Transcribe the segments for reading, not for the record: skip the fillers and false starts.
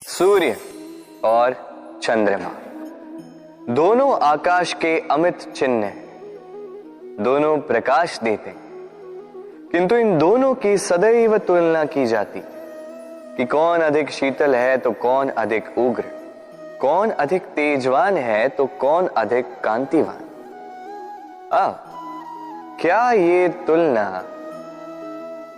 सूर्य और चंद्रमा दोनों आकाश के अमित चिन्ह हैं, दोनों प्रकाश देते हैं, किंतु इन दोनों की सदैव तुलना की जाती कि कौन अधिक शीतल है तो कौन अधिक उग्र, कौन अधिक तेजवान है तो कौन अधिक कांतिवान। अब क्या ये तुलना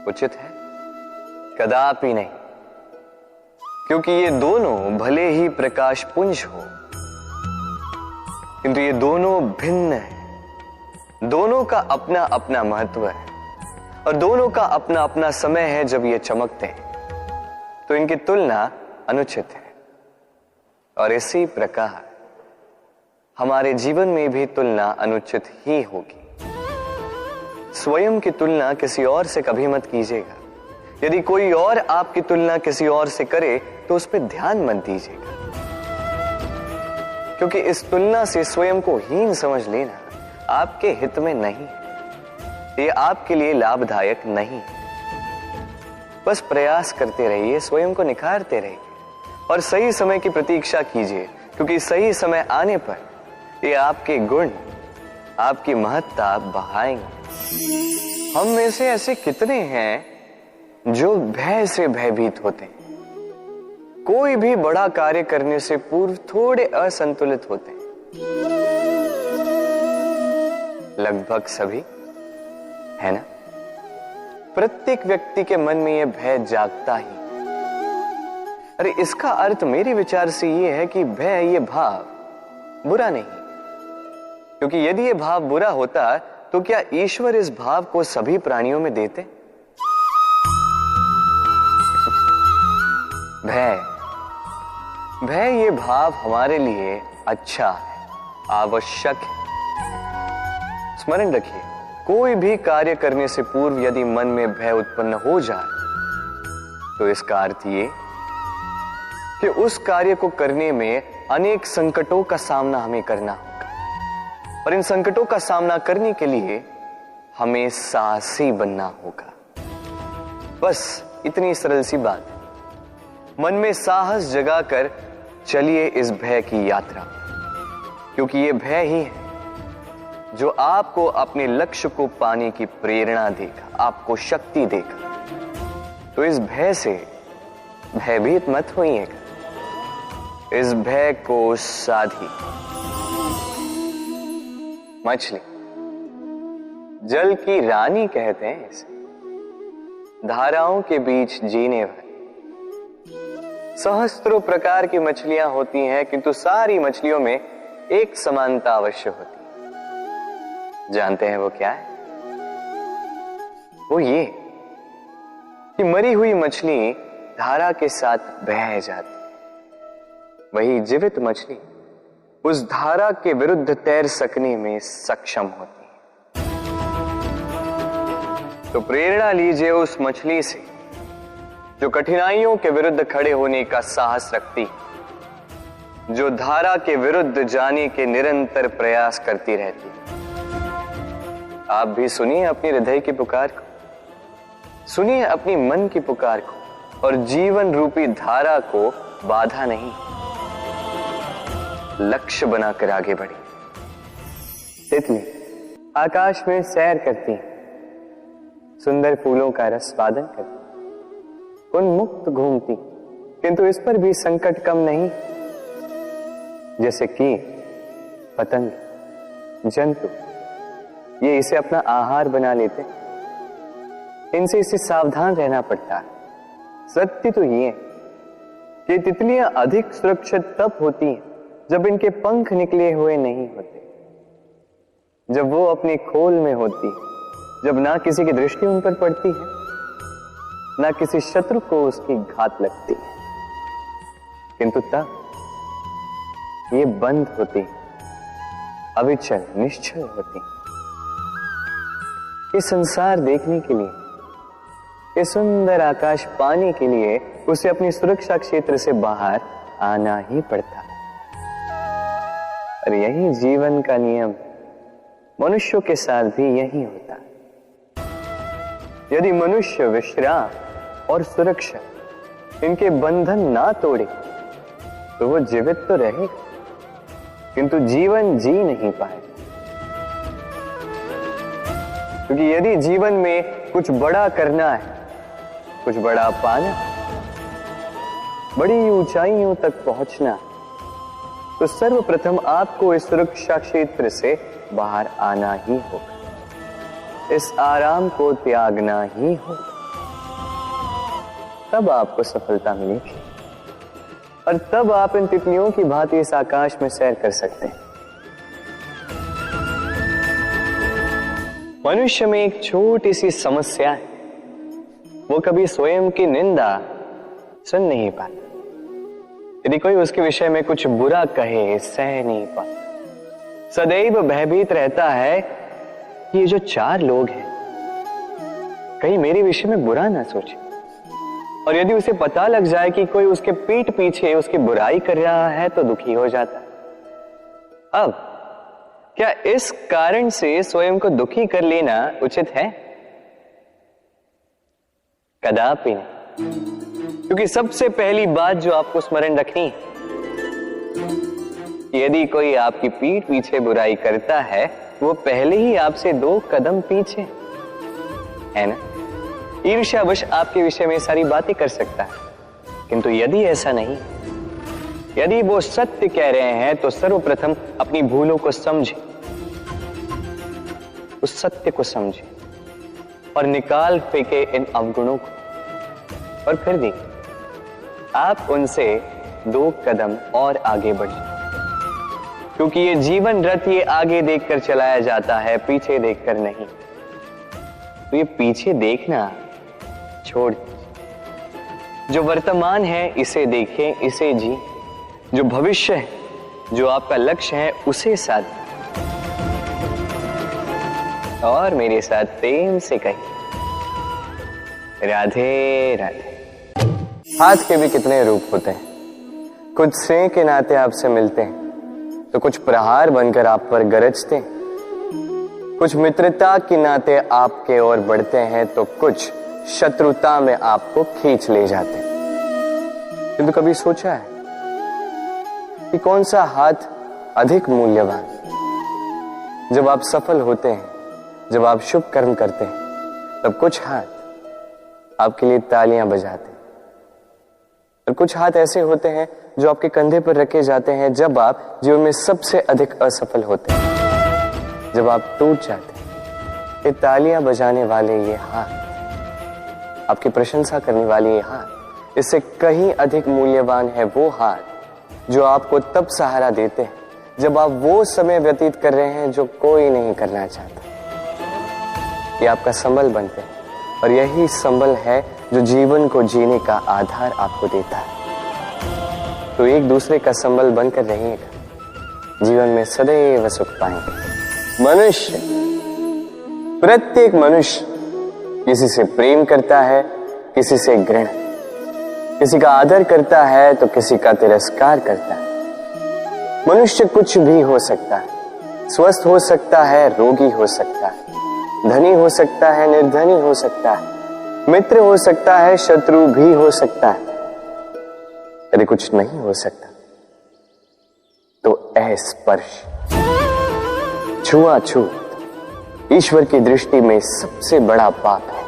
उचित है? कदापि नहीं, क्योंकि ये दोनों भले ही प्रकाश पुंज हो, किंतु ये दोनों भिन्न हैं। दोनों का अपना अपना महत्व है और दोनों का अपना अपना समय है जब ये चमकते हैं, तो इनकी तुलना अनुचित है। और इसी प्रकार हमारे जीवन में भी तुलना अनुचित ही होगी। स्वयं की तुलना किसी और से कभी मत कीजिएगा। यदि कोई और आपकी तुलना किसी और से करे तो उस पर ध्यान मत दीजिएगा, क्योंकि इस तुलना से स्वयं को हीन समझ लेना आपके हित में नहीं है, ये आपके लिए लाभदायक नहीं है। बस प्रयास करते रहिए, स्वयं को निखारते रहिए और सही समय की प्रतीक्षा कीजिए, क्योंकि सही समय आने पर ये आपके गुण, आपकी महत्ता बढ़ाएंगे। हम में से ऐसे कितने हैं जो भय से भयभीत होते हैं, कोई भी बड़ा कार्य करने से पूर्व थोड़े असंतुलित होते हैं। लगभग सभी, है ना? प्रत्येक व्यक्ति के मन में यह भय जागता ही। अरे इसका अर्थ मेरे विचार से यह है कि भय, ये भाव बुरा नहीं, क्योंकि यदि यह भाव बुरा होता तो क्या ईश्वर इस भाव को सभी प्राणियों में देते? भय ये भाव हमारे लिए अच्छा है, आवश्यक है। स्मरण रखिए, कोई भी कार्य करने से पूर्व यदि मन में भय उत्पन्न हो जाए तो इसका अर्थ ये कि उस कार्य को करने में अनेक संकटों का सामना हमें करना होगा, और इन संकटों का सामना करने के लिए हमें साहसी बनना होगा। बस इतनी सरल सी बात है। मन में साहस जगाकर चलिए इस भय की यात्रा, क्योंकि ये भय ही है जो आपको अपने लक्ष्य को पाने की प्रेरणा देगा, आपको शक्ति देगा। तो इस भय से भयभीत मत होइएगा, इस भय को साधी। मछली जल की रानी कहते हैं इसे, धाराओं के बीच जीने वाली। सहस्त्रों प्रकार की मछलियां होती हैं, किंतु सारी मछलियों में एक समानता अवश्य होती है। जानते हैं वो क्या है? वो ये कि मरी हुई मछली धारा के साथ बह जाती है, वही जीवित मछली उस धारा के विरुद्ध तैर सकने में सक्षम होती है। तो प्रेरणा लीजिए उस मछली से जो कठिनाइयों के विरुद्ध खड़े होने का साहस रखती है, जो धारा के विरुद्ध जाने के निरंतर प्रयास करती रहती है। आप भी सुनिए अपनी हृदय की पुकार को, सुनिए अपनी मन की पुकार को, और जीवन रूपी धारा को बाधा नहीं, लक्ष्य बनाकर आगे बढ़ी। तितली आकाश में सैर करती, सुंदर फूलों का रसवादन करती, उन्मुक्त घूमती, किंतु इस पर भी संकट कम नहीं। जैसे कि पतंग, जंतु, ये इसे अपना आहार बना लेते, इनसे इसे सावधान रहना पड़ता है। सत्य तो ये कि तितलियां अधिक सुरक्षित तब होती हैं जब इनके पंख निकले हुए नहीं होते, जब वो अपने खोल में होती, जब ना किसी की दृष्टि उन पर पड़ती है, ना किसी शत्रु को उसकी घात लगती है। किंतु तब ये बंद होती, अविचल निश्चल होती। ये संसार देखने के लिए, ये सुंदर आकाश पाने के लिए उसे अपनी सुरक्षा क्षेत्र से बाहर आना ही पड़ता है। और यही जीवन का नियम मनुष्यों के साथ भी यही होता है। यदि मनुष्य विश्राम और सुरक्षा, इनके बंधन ना तोड़े तो वो जीवित तो रहेगा, किंतु जीवन जी नहीं पाए। क्योंकि यदि जीवन में कुछ बड़ा करना है, कुछ बड़ा पाना, बड़ी ऊंचाइयों तक पहुंचना, तो सर्वप्रथम आपको इस सुरक्षा क्षेत्र से बाहर आना ही होगा, इस आराम को त्यागना ही होगा। तब आपको सफलता मिलेगी और तब आप इन तितलियों की भांति इस आकाश में सैर कर सकते हैं। मनुष्य में एक छोटी सी समस्या है, वो कभी स्वयं की निंदा सुन नहीं पाता। यदि कोई उसके विषय में कुछ बुरा कहे, सह नहीं पाता। सदैव भयभीत रहता है कि ये जो चार लोग हैं कहीं मेरे विषय में बुरा ना सोचे। और यदि उसे पता लग जाए कि कोई उसके पीठ पीछे उसकी बुराई कर रहा है तो दुखी हो जाता है। अब क्या इस कारण से स्वयं को दुखी कर लेना उचित है? कदापि नहीं। क्योंकि सबसे पहली बात जो आपको स्मरण रखनी है, यदि कोई आपकी पीठ पीछे बुराई करता है वो पहले ही आपसे 2 कदम पीछे है ना। ईर्ष्यावश आपके विषय में सारी बातें कर सकता है, किंतु यदि ऐसा नहीं, यदि वो सत्य कह रहे हैं तो सर्वप्रथम अपनी भूलों को समझे, उस सत्य को समझे और निकाल फेंके इन अवगुणों को, और फिर भी आप उनसे 2 कदम और आगे बढ़े। क्योंकि ये जीवन रथ ये आगे देखकर चलाया जाता है, पीछे देखकर नहीं। तो ये पीछे देखना छोड़ दीजिए। जो वर्तमान है इसे देखें, इसे जी। जो भविष्य है, जो आपका लक्ष्य है, उसे साध और मेरे साथ प्रेम से कहिए, राधे राधे। हाथ के भी कितने रूप होते हैं। कुछ स्नेह के नाते आपसे मिलते हैं तो कुछ प्रहार बनकर आप पर गरजते हैं, कुछ मित्रता के नाते आपके ओर बढ़ते हैं तो कुछ शत्रुता में आपको खींच ले जाते हैं। किंतु कभी सोचा है कि कौन सा हाथ अधिक मूल्यवान? जब आप सफल होते हैं, जब आप शुभ कर्म करते हैं, तब कुछ हाथ आपके लिए तालियां बजाते हैं और कुछ हाथ ऐसे होते हैं जो आपके कंधे पर रखे जाते हैं जब आप जीवन में सबसे अधिक असफल होते हैं, जब आप टूट जाते हैं। ये तालियां बजाने वाले ये हाथ, आपकी प्रशंसा करने वाले ये हाथ, इससे कहीं अधिक मूल्यवान है वो हाथ जो आपको तब सहारा देते हैं जब आप वो समय व्यतीत कर रहे हैं जो कोई नहीं करना चाहता। ये आपका संबल बनते हैं और यही संबल है जो जीवन को जीने का आधार आपको देता है। तो एक दूसरे का संबल बनकर रहिएगा, जीवन में सदैव सुख पाएंगे। मनुष्य, प्रत्येक मनुष्य किसी से प्रेम करता है, किसी से घृणा, किसी का आदर करता है तो किसी का तिरस्कार करता है। मनुष्य कुछ भी हो सकता है, स्वस्थ हो सकता है, रोगी हो सकता है, धनी हो सकता है, निर्धनी हो सकता है, मित्र हो सकता है, शत्रु भी हो सकता है। यदि कुछ नहीं हो सकता तो अस्पर्श, छुआछूत ईश्वर की दृष्टि में सबसे बड़ा पाप है।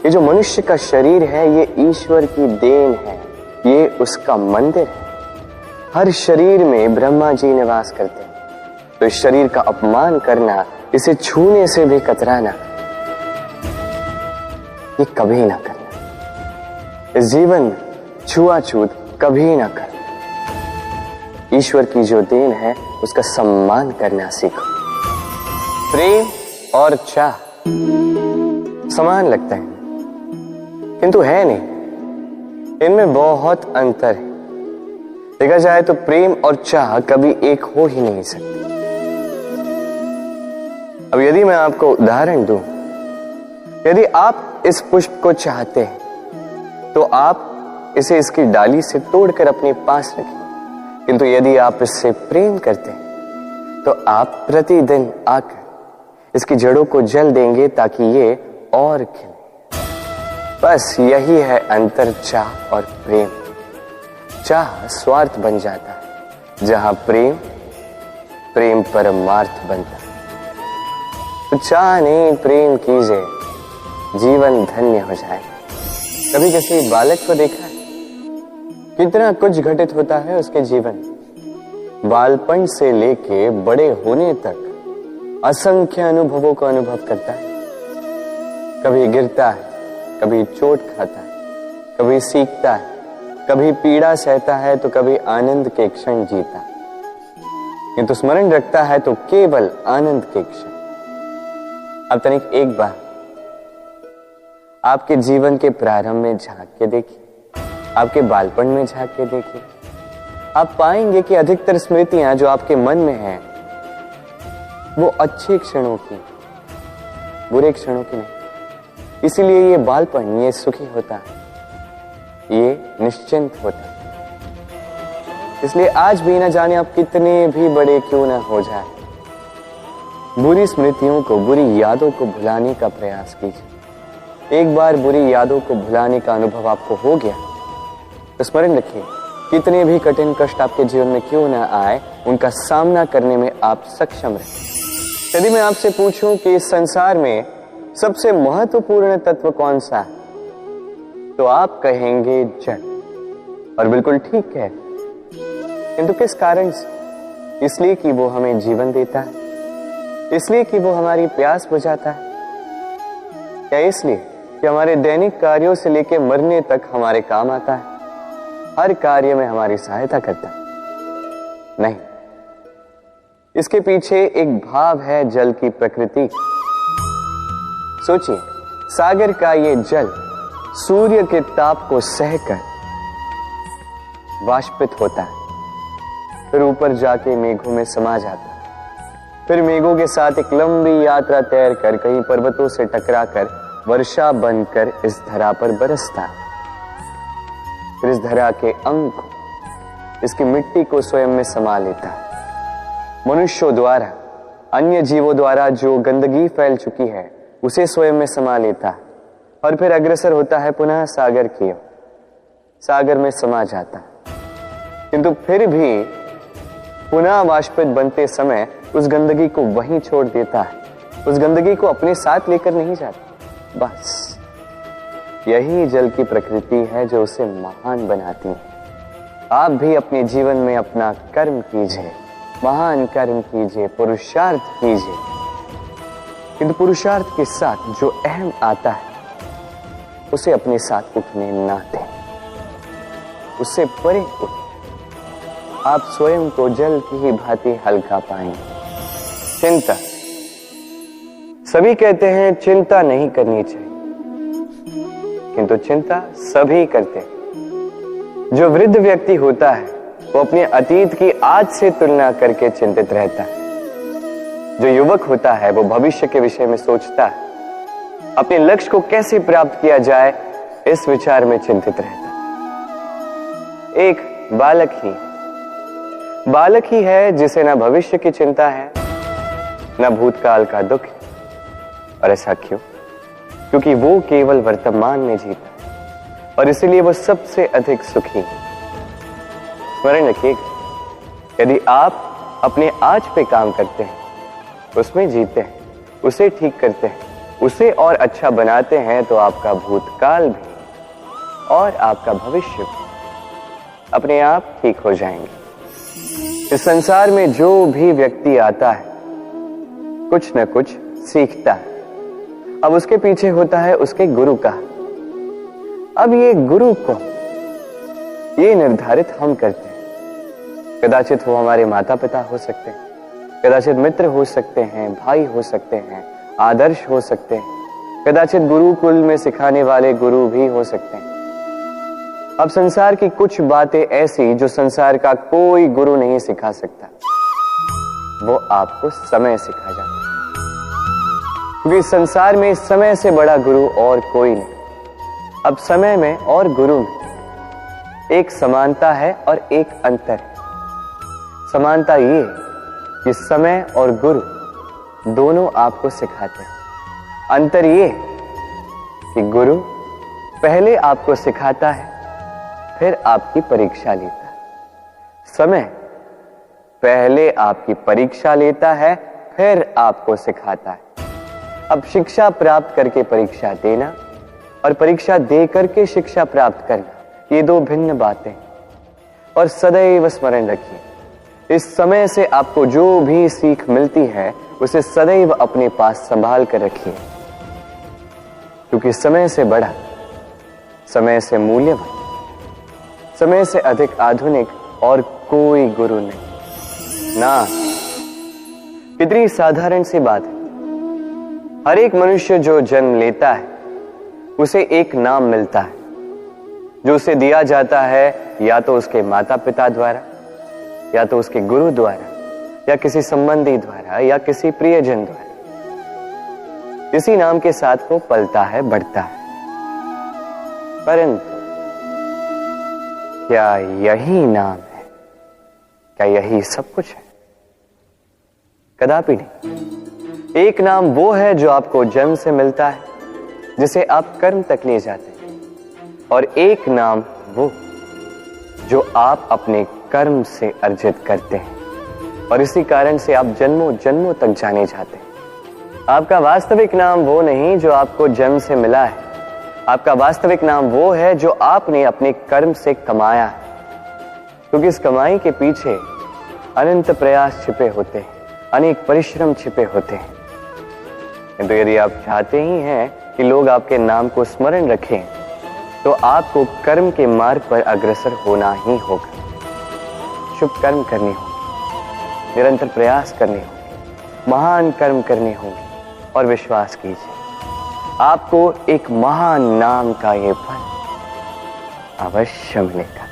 ये जो मनुष्य का शरीर है ये ईश्वर की देन है, ये उसका मंदिर है। हर शरीर में ब्रह्मा जी निवास करते हैं, तो इस शरीर का अपमान करना, इसे छूने से भी कतराना, ये कभी ना करना। इस जीवन में छुआछूत कभी ना करना। ईश्वर की जो देन है उसका सम्मान करना सीखो। प्रेम और चाह समान लगता है किंतु है नहीं, इनमें बहुत अंतर है। देखा जाए तो प्रेम और चाह कभी एक हो ही नहीं सकते। अब यदि मैं आपको उदाहरण दूं, यदि आप इस पुष्प को चाहते हैं तो आप इसे इसकी डाली से तोड़कर अपने पास रखें, किंतु यदि आप इससे प्रेम करते हैं तो आप प्रतिदिन आकर इसकी जड़ों को जल देंगे ताकि ये और खिले। बस यही है अंतर चाह और प्रेम। चाह स्वार्थ बन जाता है, जहां प्रेम प्रेम परमार्थ बनता है। तो चाह नहीं, प्रेम कीजिए, जीवन धन्य हो जाए। कभी किसी बालक को देखा है? कितना कुछ घटित होता है उसके जीवन, बालपन से लेके बड़े होने तक असंख्य अनुभवों का अनुभव करता है। कभी गिरता है, कभी चोट खाता है, कभी सीखता है, कभी पीड़ा सहता है, तो कभी आनंद के क्षण जीता है। किंतु स्मरण रखता है तो केवल आनंद के क्षण। अब तनिक एक बार आपके जीवन के प्रारंभ में झांक के देखिए, आपके बालपन में झांक के देखिए, आप पाएंगे कि अधिकतर स्मृतियां जो आपके मन में हैं वो अच्छे क्षणों की, बुरे क्षणों की नहीं। इसीलिए ये बालपन, ये सुखी होता है, ये निश्चिंत होता है। इसलिए आज भी न जाने आप कितने भी बड़े क्यों ना हो जाए, बुरी स्मृतियों को, बुरी यादों को भुलाने का प्रयास कीजिए। एक बार बुरी यादों को भुलाने का अनुभव आपको हो गया तो स्मरण रखिए, कितने भी कठिन कष्ट आपके जीवन में क्यों ना आए, उनका सामना करने में आप सक्षम रहे। यदि मैं आपसे पूछूं कि इस संसार में सबसे महत्वपूर्ण तत्व कौन सा है, तो आप कहेंगे जल। और बिल्कुल ठीक है, किंतु किस कारण से? इसलिए कि वो हमें जीवन देता है, इसलिए कि वो हमारी प्यास बुझाता है, या इसलिए कि हमारे दैनिक कार्यों से लेकर मरने तक हमारे काम आता है, हर कार्य में हमारी सहायता करता है? नहीं, इसके पीछे एक भाव है जल की प्रकृति। सोचिए, सागर का ये जल सूर्य के ताप को सहकर वाष्पित होता है, फिर ऊपर जाके मेघों में समा जाता है, फिर मेघों के साथ एक लंबी यात्रा तैर कर कहीं पर्वतों से टकराकर वर्षा बनकर इस धरा पर बरसता है। फिर इस धरा के अंग को, इसकी मिट्टी को स्वयं में समा लेता है। मनुष्यों द्वारा, अन्य जीवों द्वारा जो गंदगी फैल चुकी है उसे स्वयं में समा लेता है, और फिर अग्रसर होता है पुनः सागर की ओर, सागर में समा जाता है। किंतु फिर भी पुनः वाष्पित बनते समय उस गंदगी को वहीं छोड़ देता है, उस गंदगी को अपने साथ लेकर नहीं जाता। बस यही जल की प्रकृति है जो उसे महान बनाती है। आप भी अपने जीवन में अपना कर्म कीजिए, महान कर्म कीजिए, पुरुषार्थ कीजिए, किंतु पुरुषार्थ के साथ जो अहम आता है उसे अपने साथ उठने ना दें, उससे परे उठें। आप स्वयं को जल की ही भांति हल्का पाएंगे। चिंता, सभी कहते हैं चिंता नहीं करनी चाहिए, किंतु चिंता सभी करते हैं। जो वृद्ध व्यक्ति होता है वो अपने अतीत की आज से तुलना करके चिंतित रहता है। जो युवक होता है वो भविष्य के विषय में सोचता है, अपने लक्ष्य को कैसे प्राप्त किया जाए इस विचार में चिंतित रहता है। एक बालक ही है जिसे न भविष्य की चिंता है, न भूतकाल का दुख है। और ऐसा क्यों? क्योंकि वो केवल वर्तमान में जीता है और इसीलिए वो सबसे अधिक सुखी है। स्मरण रखिएगा, यदि आप अपने आज पे काम करते हैं, उसमें जीते हैं, उसे ठीक करते हैं, उसे और अच्छा बनाते हैं, तो आपका भूतकाल भी और आपका भविष्य भी अपने आप ठीक हो जाएंगे। इस संसार में जो भी व्यक्ति आता है कुछ न कुछ सीखता है। अब उसके पीछे होता है उसके गुरु का। अब ये गुरु को ये निर्धारित हम करते हैं। कदाचित वो हमारे माता पिता हो सकते हैं, कदाचित मित्र हो सकते हैं, भाई हो सकते हैं, आदर्श हो सकते हैं, कदाचित गुरुकुल में सिखाने वाले गुरु भी हो सकते हैं। अब संसार की कुछ बातें ऐसी जो संसार का कोई गुरु नहीं सिखा सकता, वो आपको समय सिखा जाता है, क्योंकि संसार में समय से बड़ा गुरु और कोई नहीं। अब समय में और गुरु में एक समानता है और एक अंतर है। समानता ये कि समय और गुरु दोनों आपको सिखाते हैं। अंतर ये कि गुरु पहले आपको सिखाता है, फिर आपकी परीक्षा लेता है। समय पहले आपकी परीक्षा लेता है, फिर आपको सिखाता है। अब शिक्षा प्राप्त करके परीक्षा देना और परीक्षा दे करके शिक्षा प्राप्त करना, ये दो भिन्न बातें। और सदैव स्मरण रखिए, इस समय से आपको जो भी सीख मिलती है उसे सदैव अपने पास संभाल कर रखिए, क्योंकि समय से बड़ा, समय से मूल्यवान, समय से अधिक आधुनिक और कोई गुरु नहीं ना। कितनी साधारण सी बात है। हर एक मनुष्य जो जन्म लेता है उसे एक नाम मिलता है, जो उसे दिया जाता है या तो उसके माता पिता द्वारा, या तो उसके गुरु द्वारा, या किसी संबंधी द्वारा, या किसी प्रियजन द्वारा। इसी नाम के साथ वो पलता है, बढ़ता है। परंतु क्या यही नाम है? क्या यही सब कुछ है? कदापि नहीं। एक नाम वो है जो आपको जन्म से मिलता है, जिसे आप कर्म तक ले जाते हैं, और एक नाम वो जो आप अपने कर्म से अर्जित करते हैं, और इसी कारण से आप जन्मों जन्मों तक जाने जाते हैं। आपका वास्तविक नाम वो नहीं जो आपको जन्म से मिला है। आपका वास्तविक नाम वो है जो आपने अपने कर्म से कमाया है, क्योंकि इस कमाई के पीछे अनंत प्रयास छिपे होते हैं, अनेक परिश्रम छिपे होते हैं। किंतु यदि आप चाहते ही हैं कि लोग आपके नाम को स्मरण रखें, तो आपको कर्म के मार्ग पर अग्रसर होना ही होगा। शुभ कर्म करने होंगे, निरंतर प्रयास करने होंगे, महान कर्म करने होंगे, और विश्वास कीजिए आपको एक महान नाम का ये फल अवश्य मिलेगा।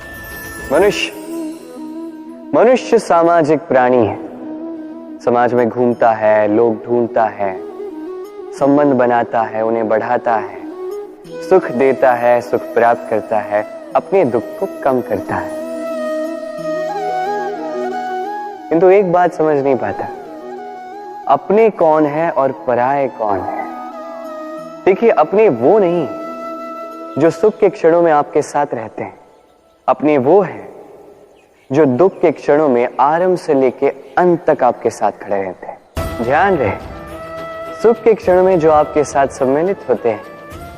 मनुष्य सामाजिक प्राणी है। समाज में घूमता है, लोग ढूंढता है, संबंध बनाता है, उन्हें बढ़ाता है, सुख देता है, सुख प्राप्त करता है, अपने दुख को कम करता है। किंतु एक बात समझ नहीं पाता, अपने कौन है और पराये कौन है। देखिए, अपने वो नहीं जो सुख के क्षणों में आपके साथ रहते हैं, अपने वो है जो दुख के क्षणों में आरंभ से लेके अंत तक आपके साथ खड़े रहते हैं। ध्यान रहे, सुख के क्षणों में जो आपके साथ सम्मिलित होते हैं,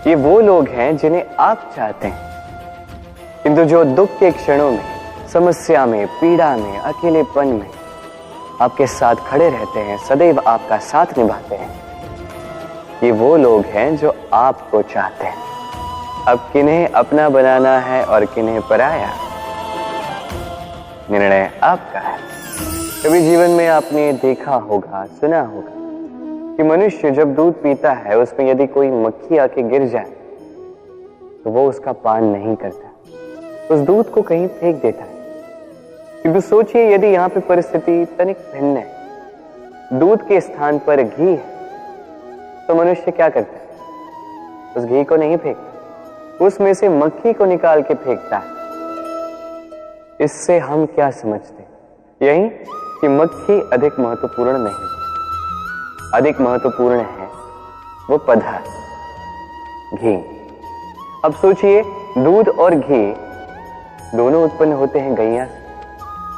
ये वो लोग हैं जिन्हें आप चाहते हैं। किंतु जो दुख के क्षणों में, समस्या में, पीड़ा में, अकेलेपन में आपके साथ खड़े रहते हैं, सदैव आपका साथ निभाते हैं, ये वो लोग हैं जो आपको चाहते हैं। अब किन्हें अपना बनाना है और किन्हें पराया, निर्णय आपका है। कभी जीवन में आपने देखा होगा, सुना होगा कि मनुष्य जब दूध पीता है, उसमें यदि कोई मक्खी आके गिर जाए तो वो उसका पान नहीं करता, उस दूध को कहीं फेंक देता है। किंतु सोचिए, यदि यहाँ पे परिस्थिति तनिक भिन्न है, दूध के स्थान पर घी है, तो मनुष्य क्या करता है? उस घी को नहीं फेंकता, उसमें से मक्खी को निकाल के फेंकता है। इससे हम क्या समझते? यही कि मक्खी अधिक महत्वपूर्ण नहीं, अधिक महत्वपूर्ण है वो पदार्थ घी। अब सोचिए, दूध और घी दोनों उत्पन्न होते हैं गैया से,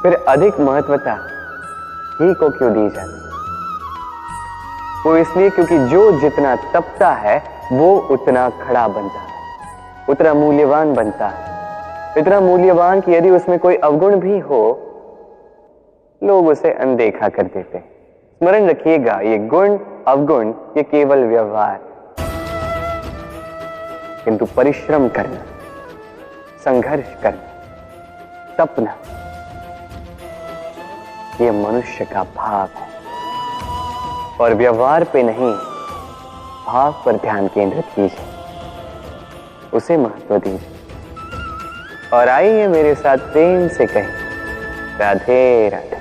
फिर अधिक महत्वता घी को क्यों दी जाती? वो इसलिए क्योंकि जो जितना तपता है वो उतना खड़ा बनता है, उतना मूल्यवान बनता है, इतना मूल्यवान कि यदि उसमें कोई अवगुण भी हो, लोग उसे अनदेखा कर देते हैं। स्मरण रखिएगा, ये गुण अवगुण ये केवल व्यवहार, किंतु परिश्रम करना, संघर्ष करना, तपना, ये मनुष्य का भाव है। और व्यवहार पे नहीं, भाव पर ध्यान केंद्रित कीजिए, उसे महत्व दीजिए। और आइए मेरे साथ प्रेम से कहें, राधे राधे।